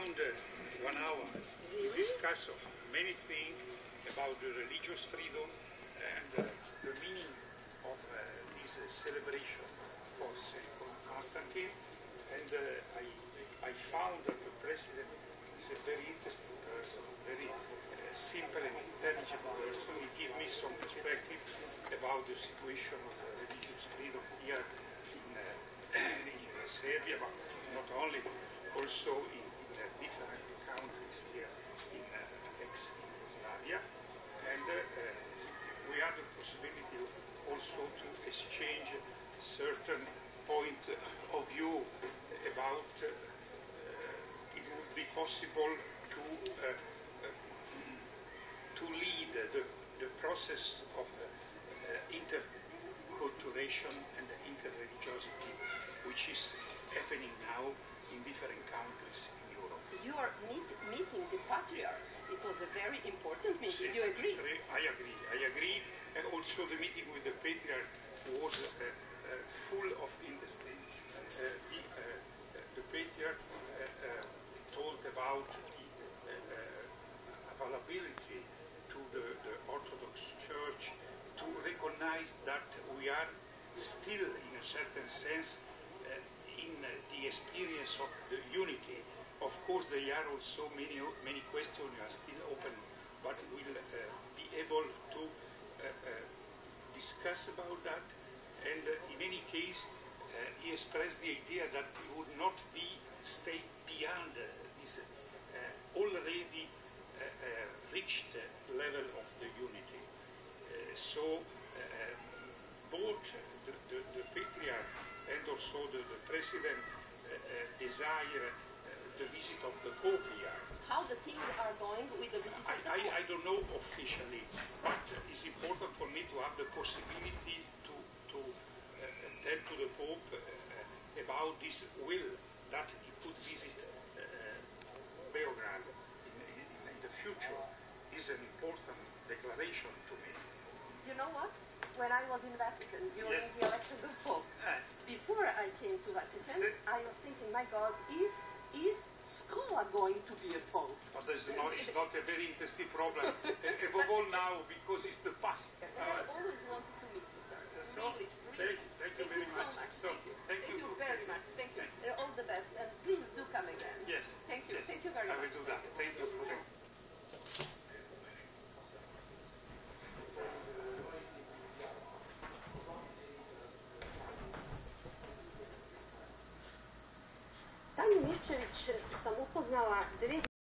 around 1 hour to discuss many things about the religious freedom and the meaning of this celebration for St. Constantine. And I found that the president is a very interesting person, very simple and intelligent person. He gave me some perspective about the situation of religious freedom here in Serbia, but not only, also in different countries here in ex-Yugoslavia. And we had the possibility also to exchange certain point of view about it would be possible to lead the process of interculturation and interreligiosity, which is happening now in different countries in Europe. You are meeting the Patriarch. It was a very important meeting. Do you agree? I agree. And also the meeting with the Patriarch was full of industry. The Patriarch talked about the availability to the Orthodox Church to recognize that we are still, in a certain sense, in the experience of the unity. Of course, there are also many questions are still open, but we'll be able to discuss about that. And in any case, he expressed the idea that we would not stay beyond this already reached level of the unity. So both the Patriarch and also the President desire the visit of the Pope here. How the things are going with the visit of the Pope? I don't know officially, but it's important for me to have the possibility to tell to the Pope about this will that he could visit Beograd in the future. Is an important declaration to me. You know what? When I was in Vatican during the election of the Pope, before I came to Vatican, I was thinking, my God, is Scola going to be a Pope? But it's not a very interesting problem. Above all now, because it's the past. I always wanted to meet you, sir. Really. Thank you very much. Thank you very much. Thank you. All the best. And please do come again. Yes. Thank you. Yes. Thank you very much. I will do that. Thank you for that. Tanju Miščević sam upoznala